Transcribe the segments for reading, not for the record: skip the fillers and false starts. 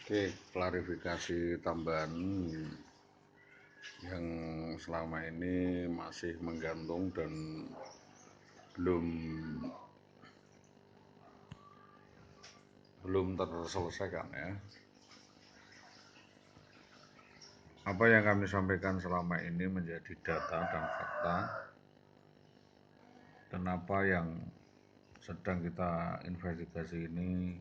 Oke, klarifikasi tambahan yang selama ini masih menggantung dan belum terselesaikan ya. Apa yang kami sampaikan selama ini menjadi data dan fakta, dan apa yang sedang kita investigasi ini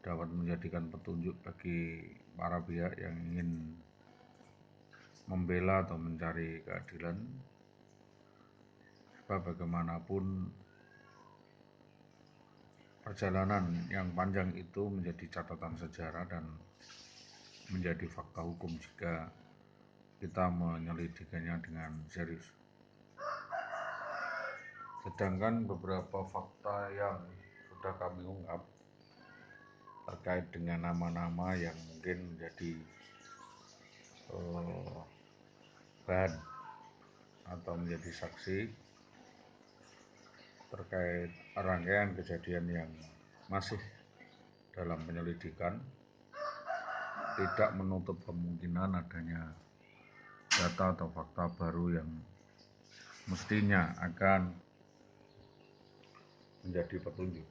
dapat menjadikan petunjuk bagi para pihak yang ingin membela atau mencari keadilan. Sebab bagaimanapun perjalanan yang panjang itu menjadi catatan sejarah dan menjadi fakta hukum jika kita menyelidikannya dengan serius. Sedangkan beberapa fakta yang sudah kami ungkap terkait dengan nama-nama yang mungkin menjadi bahan atau menjadi saksi terkait rangkaian kejadian yang masih dalam penyelidikan, tidak menutup kemungkinan adanya data atau fakta baru yang mestinya akan menjadi petunjuk.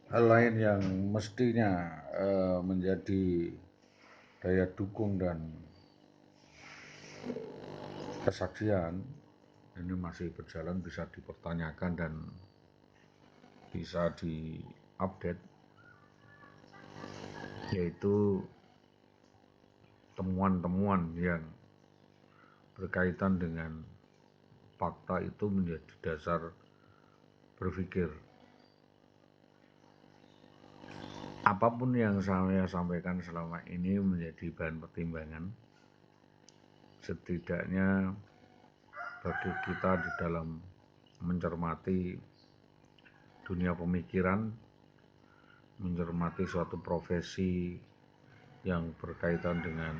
Hal lain yang mestinya menjadi daya dukung dan kesaksian ini masih berjalan, bisa dipertanyakan dan bisa diupdate, yaitu temuan-temuan yang berkaitan dengan fakta itu menjadi dasar berpikir. Apapun yang saya sampaikan selama ini menjadi bahan pertimbangan, setidaknya bagi kita di dalam mencermati dunia pemikiran, mencermati suatu profesi yang berkaitan dengan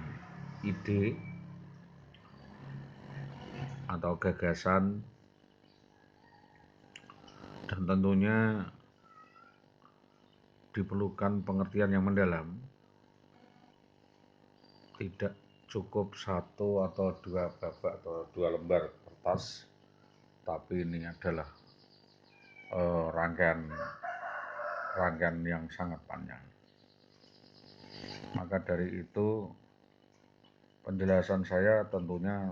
ide atau gagasan, dan tentunya diperlukan pengertian yang mendalam. Tidak cukup satu atau dua babak atau dua lembar kertas, tapi ini adalah rangkaian yang sangat panjang. Maka dari itu penjelasan saya tentunya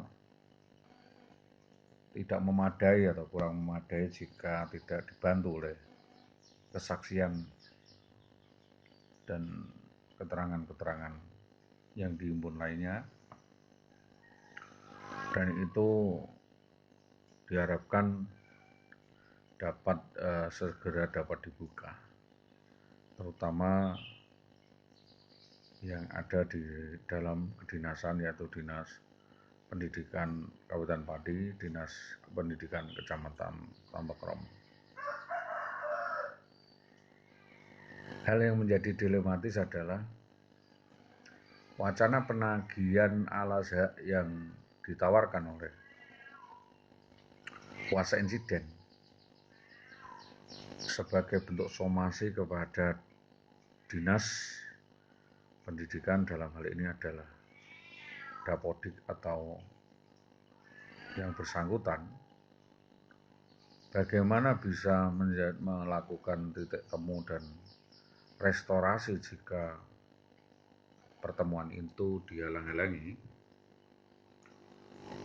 tidak memadai atau kurang memadai jika tidak dibantu oleh kesaksian dan keterangan-keterangan yang dihimpun lainnya, dan itu diharapkan dapat segera dapat dibuka, terutama yang ada di dalam kedinasan, yaitu Dinas Pendidikan Kabupaten Pati, Dinas Pendidikan Kecamatan Tambak Romo. Hal yang menjadi dilematis adalah wacana penagihan alas hak yang ditawarkan oleh kuasa insiden sebagai bentuk somasi kepada Dinas Pendidikan, dalam hal ini adalah Dapodik atau yang bersangkutan, bagaimana bisa melakukan titik temu dan restorasi jika pertemuan itu dihalang-halangi.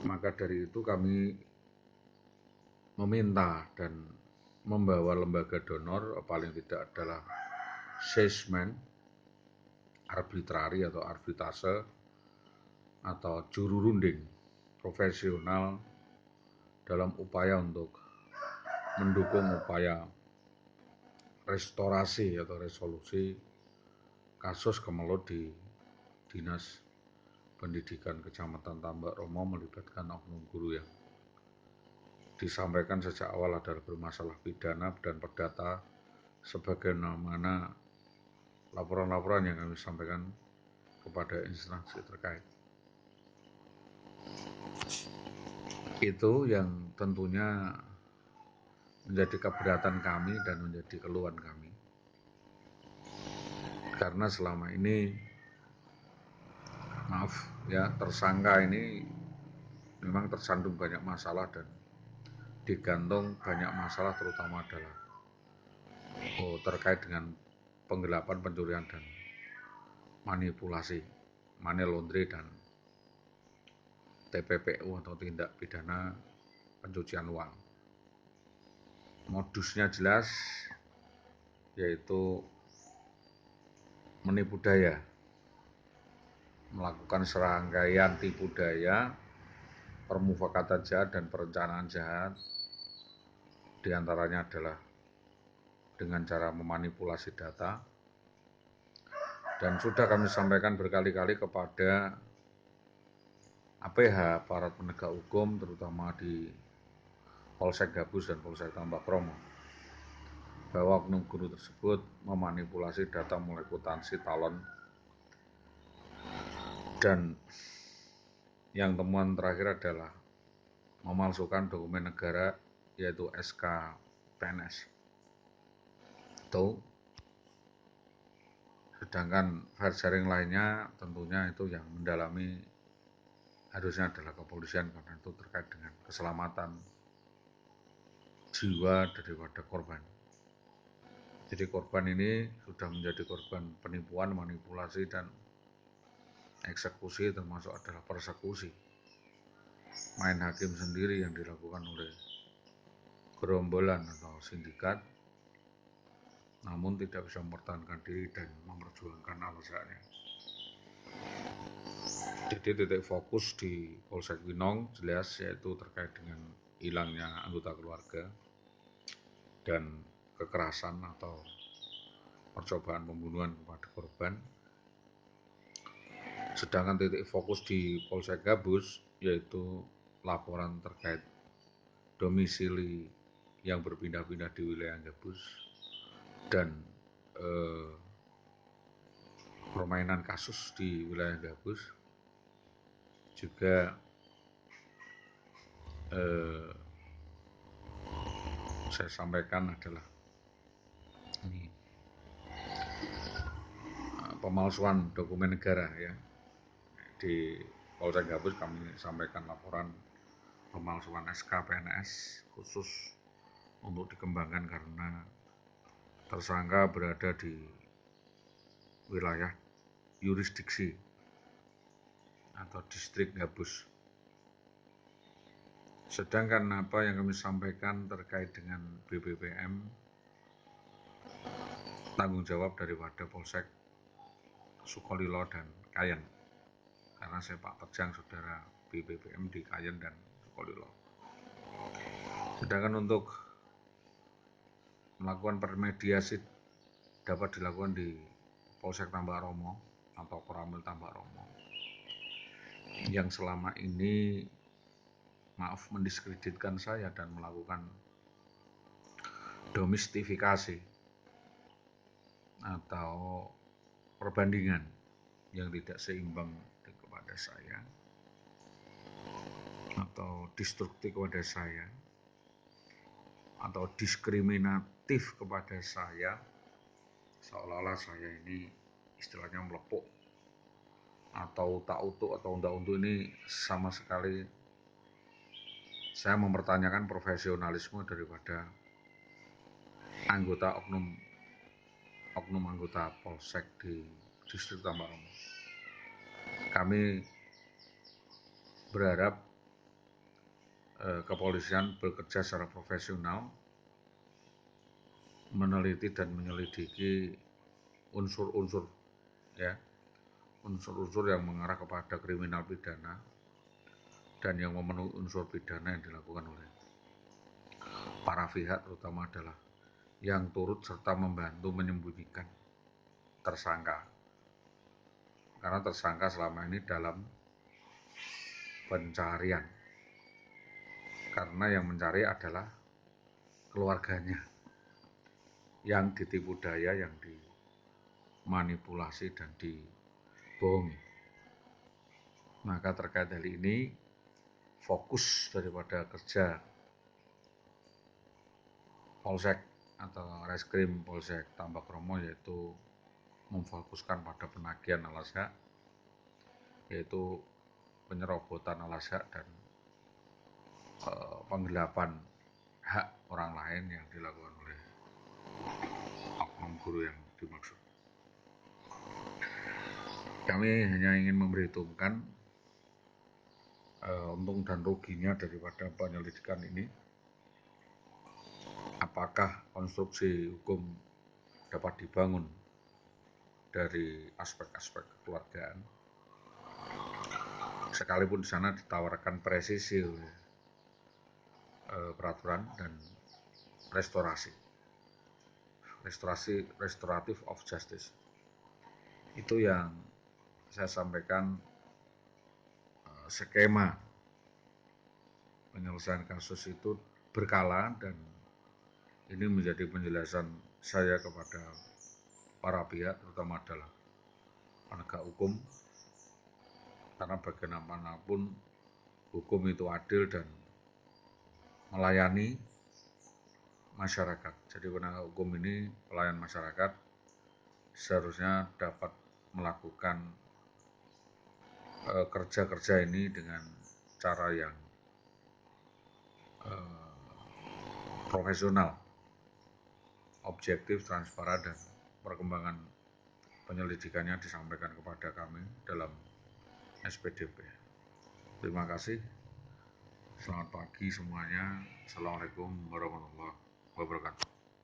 Maka dari itu kami meminta dan membawa lembaga donor, paling tidak adalah assessment arbitrari atau arbitrase atau juru runding profesional dalam upaya untuk mendukung upaya restorasi atau resolusi kasus kemelut di Dinas Pendidikan Kecamatan Tambak Romo melibatkan oknum guru yang disampaikan sejak awal adalah bermasalah pidana dan perdata, sebagaimana laporan-laporan yang kami sampaikan kepada instansi terkait. Itu yang tentunya menjadi keberatan kami dan menjadi keluhan kami. Karena selama ini, maaf ya, tersangka ini memang tersandung banyak masalah dan digantung banyak masalah, terutama adalah terkait dengan penggelapan, pencurian, dan manipulasi, money laundry, dan TPPU atau tindak pidana pencucian uang. Modusnya jelas, yaitu menipu daya, melakukan serangkaian tipu daya, permufakatan jahat, dan perencanaan jahat. Di antaranya adalah dengan cara memanipulasi data, dan sudah kami sampaikan berkali-kali kepada APH, aparat penegak hukum, terutama di Polsek Gabus dan Polsek Tambak Kromo, bahwa oknum guru tersebut memanipulasi data mulai kwitansi, talon, dan yang temuan terakhir adalah memalsukan dokumen negara, yaitu SK PNS. Sedangkan file sharing lainnya tentunya itu yang mendalami harusnya adalah kepolisian, karena itu terkait dengan keselamatan jiwa daripada korban. Jadi korban ini sudah menjadi korban penipuan, manipulasi, dan eksekusi, termasuk adalah persekusi. Main hakim sendiri yang dilakukan oleh gerombolan atau sindikat, namun tidak bisa mempertahankan diri dan memperjuangkan alasannya. Jadi titik fokus di Polsek Winong jelas yaitu terkait dengan hilangnya anggota keluarga dan kekerasan atau percobaan pembunuhan kepada korban. Sedangkan titik fokus di Polsek Gabus yaitu laporan terkait domisili yang berpindah-pindah di wilayah Gabus dan permainan kasus di wilayah Gabus. Juga saya sampaikan adalah ini pemalsuan dokumen negara ya. Di Polsek Gabus kami sampaikan laporan pemalsuan SK PNS khusus untuk dikembangkan karena tersangka berada di wilayah yurisdiksi atau distrik Gabus. Sedangkan apa yang kami sampaikan terkait dengan BBPM, tanggung jawab daripada Polsek Sukolilo dan Kayen, karena sepak terjang saudara BBPM di Kayen dan Sukolilo. Sedangkan untuk melakukan permediasi dapat dilakukan di Polsek Tambak Romo atau Koramil Tambak Romo, yang selama ini mendiskreditkan saya dan melakukan domestifikasi atau perbandingan yang tidak seimbang kepada saya atau destruktif kepada saya atau diskriminatif kepada saya, seolah-olah saya ini istilahnya melepuk atau tak utuh atau undak untuk ini. Sama sekali saya mempertanyakan profesionalisme daripada anggota oknum anggota Polsek di distrik Tambak Romo. Kami berharap kepolisian bekerja secara profesional, meneliti dan menyelidiki unsur-unsur yang mengarah kepada kriminal pidana dan yang memenuhi unsur pidana yang dilakukan oleh para pihak, terutama adalah yang turut serta membantu menyembunyikan tersangka, karena tersangka selama ini dalam pencarian, karena yang mencari adalah keluarganya yang ditipu daya, yang dimanipulasi dan dibohongi. Maka terkait hal ini, fokus daripada kerja Polsek atau Reskrim Polsek Tambak Romo yaitu memfokuskan pada penagihan alas hak, yaitu penyerobotan alas hak dan penggelapan hak orang lain yang dilakukan oleh oknum guru yang dimaksud. Kami hanya ingin memperhitungkan untung dan ruginya daripada penyelidikan ini. Apakah konstruksi hukum dapat dibangun dari aspek-aspek kekeluargaan, sekalipun di sana ditawarkan presisi oleh peraturan dan restoratif of justice. Itu yang saya sampaikan, skema penyelesaian kasus itu berkala, dan ini menjadi penjelasan saya kepada para pihak, terutama adalah penegak hukum, karena bagaimanapun hukum itu adil dan melayani masyarakat. Jadi penegak hukum ini pelayan masyarakat, seharusnya dapat melakukan kerja-kerja ini dengan cara yang profesional, objektif, transparan, dan perkembangan penyelidikannya disampaikan kepada kami dalam SPDP. Terima kasih. Selamat pagi semuanya. Assalamualaikum warahmatullahi wabarakatuh.